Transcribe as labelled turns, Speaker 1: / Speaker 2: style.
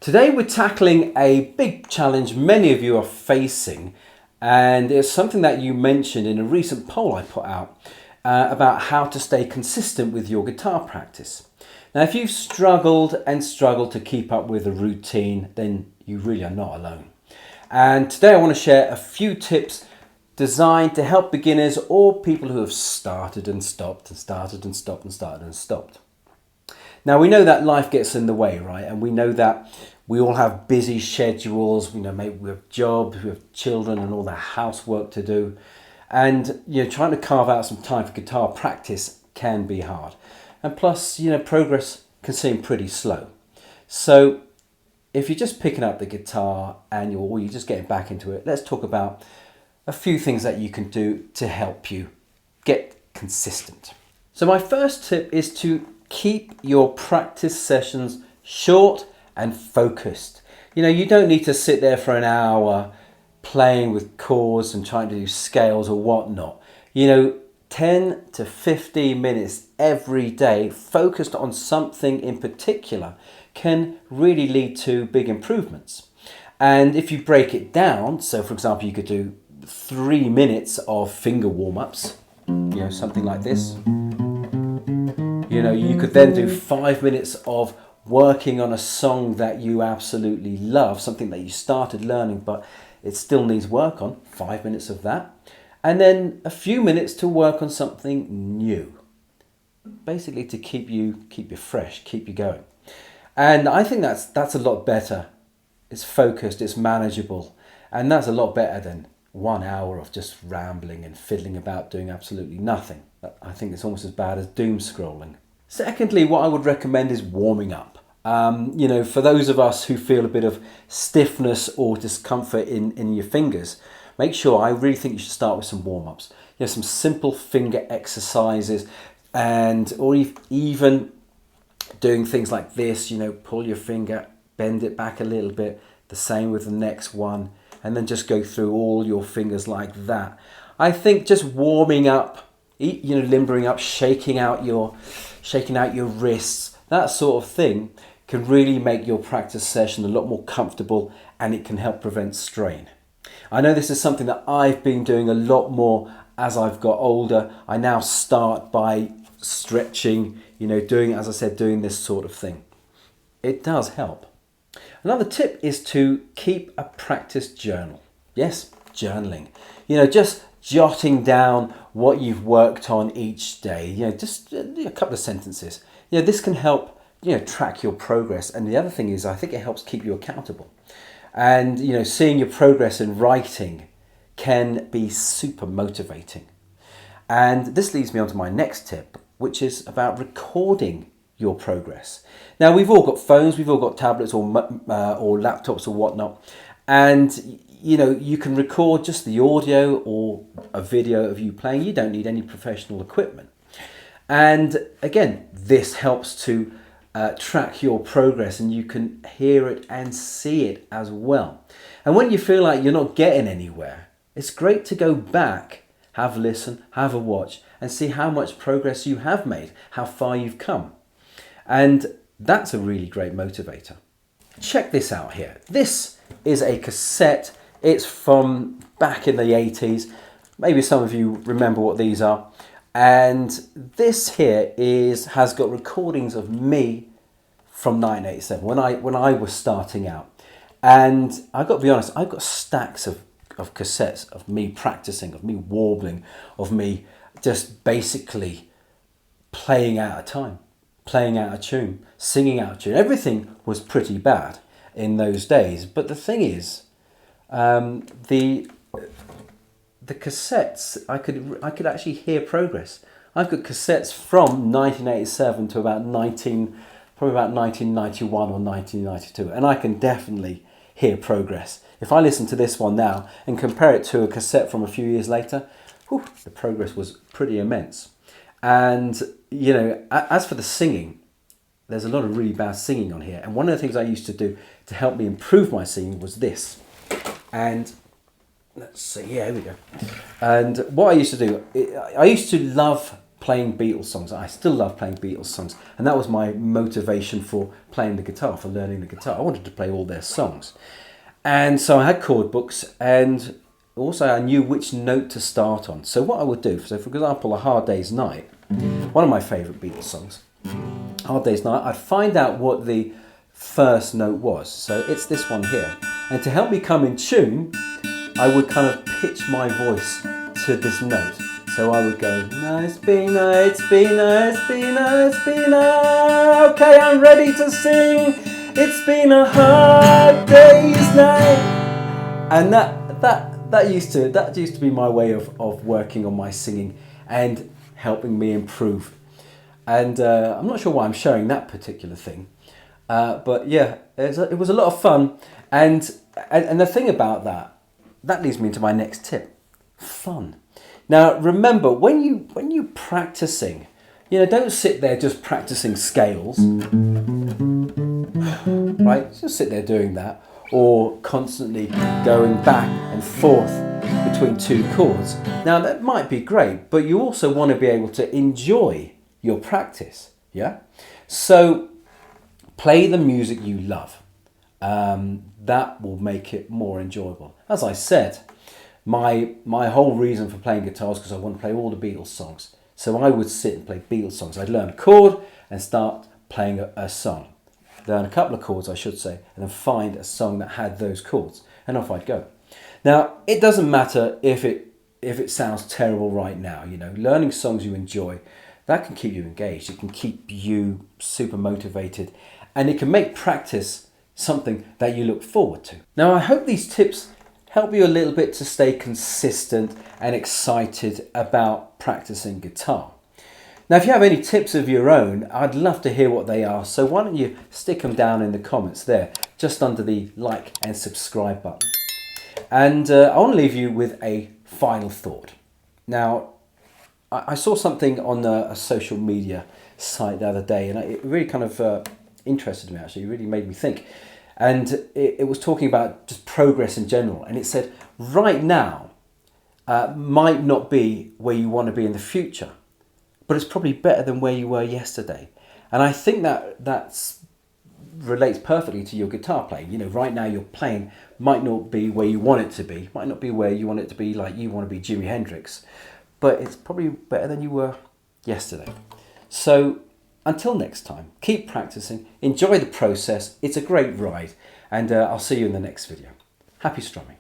Speaker 1: Today we're tackling a big challenge many of you are facing, and it's something that you mentioned in a recent poll I put out about how to stay consistent with your guitar practice. Now, if you've struggled to keep up with a routine, then you really are not alone. And today I want to share a few tips designed to help beginners or people who have started and stopped and started and stopped and started and stopped. Now, we know that life gets in the way, right? And we know that we all have busy schedules. We know maybe we have jobs, we have children and all the housework to do. And, trying to carve out some time for guitar practice can be hard. And plus, progress can seem pretty slow. So if you're just picking up the guitar and you're just getting back into it, let's talk about a few things that you can do to help you get consistent. So my first tip is to keep your practice sessions short and focused. You don't need to sit there for an hour playing with chords and trying to do scales or whatnot. 10 to 15 minutes every day focused on something in particular can really lead to big improvements. And if you break it down, so for example, you could do 3 minutes of finger warm-ups, something like this. You could then do 5 minutes of working on a song that you absolutely love, something that you started learning but it still needs work on, 5 minutes of that. And then a few minutes to work on something new, basically to keep you fresh, keep you going. And I think that's a lot better. It's focused, it's manageable, and that's a lot better than 1 hour of just rambling and fiddling about doing absolutely nothing. I think it's almost as bad as doom scrolling. Secondly, what I would recommend is warming up. For those of us who feel a bit of stiffness or discomfort in your fingers, I really think you should start with some warm-ups. Some simple finger exercises, or even doing things like this, pull your finger, bend it back a little bit, the same with the next one, and then just go through all your fingers like that. I think just warming up, limbering up, shaking out your wrists, that sort of thing can really make your practice session a lot more comfortable, and it can help prevent strain. I know this is something that I've been doing a lot more as I've got older. I now start by stretching, doing this sort of thing. It does help. Another tip is to keep a practice journal. Yes, journaling. Just jotting down what you've worked on each day. Just a couple of sentences. This can help, track your progress. And the other thing is, I think it helps keep you accountable. And, seeing your progress in writing can be super motivating. And this leads me on to my next tip, which is about recording your progress. Now, we've all got phones, we've all got tablets or laptops or whatnot. And, you can record just the audio or a video of you playing. You don't need any professional equipment. And again, this helps to track your progress, and you can hear it and see it as well. And when you feel like you're not getting anywhere, it's great to go back, have a listen, have a watch, and see how much progress you have made, how far you've come. And that's a really great motivator. Check this out here. This is a cassette. It's from back in the 80s. Maybe some of you remember what these are. And this here has got recordings of me from 1987 when I was starting out. And I've got to be honest, I've got stacks of cassettes of me practicing, of me warbling, of me just basically playing out of time, playing out of tune, singing out of tune. Everything was pretty bad in those days. But the thing is, the cassettes, I could actually hear progress. I've got cassettes from 1987 to probably about 1991 or 1992, and I can definitely hear progress. If I listen to this one now and compare it to a cassette from a few years later, the progress was pretty immense. And, as for the singing, there's a lot of really bad singing on here. And one of the things I used to do to help me improve my singing was this. And let's see, here we go. And what I used to do, I used to love playing Beatles songs. I still love playing Beatles songs, and that was my motivation for playing the guitar, for learning the guitar. I wanted to play all their songs. And so I had chord books, and also I knew which note to start on. So what I would do, so for example, A Hard Day's Night, one of my favourite Beatles songs, Hard Day's Night, I'd find out what the first note was. So it's this one here. And to help me come in tune, I would kind of pitch my voice to this note. So I would go, nice Bina, it's Bina, it's Bina, it's Bina. Okay, I'm ready to sing. It's been a hard day's night. And that used to be my way of working on my singing and helping me improve. And I'm not sure why I'm showing that particular thing. But yeah, it was a lot of fun. And the thing about that leads me into my next tip. Fun. Now remember, when you're practicing, don't sit there just practicing scales, right? Just sit there doing that, or constantly going back and forth between two chords. Now that might be great, but you also want to be able to enjoy your practice, yeah? So play the music you love. That will make it more enjoyable. As I said, my whole reason for playing guitar is because I want to play all the Beatles songs. So I would sit and play Beatles songs. I'd learn a chord and start playing a song. Learn a couple of chords, I should say, and then find a song that had those chords, and off I'd go. Now, it doesn't matter if it sounds terrible right now. Learning songs you enjoy, that can keep you engaged. It can keep you super motivated, and it can make practice something that you look forward to. Now, I hope these tips help you a little bit to stay consistent and excited about practicing guitar. Now, if you have any tips of your own, I'd love to hear what they are. So why don't you stick them down in the comments there, just under the like and subscribe button. And I want to leave you with a final thought. Now, I saw something on a social media site the other day, and it really kind of interested me, actually. It really made me think. And it was talking about just progress in general. And it said, right now might not be where you want to be in the future, but it's probably better than where you were yesterday. And I think that relates perfectly to your guitar playing. Right now your playing might not be where you want it to be, might not be where you want it to be, like you want to be Jimi Hendrix, but it's probably better than you were yesterday. So until next time, keep practicing, enjoy the process. It's a great ride, and I'll see you in the next video. Happy strumming.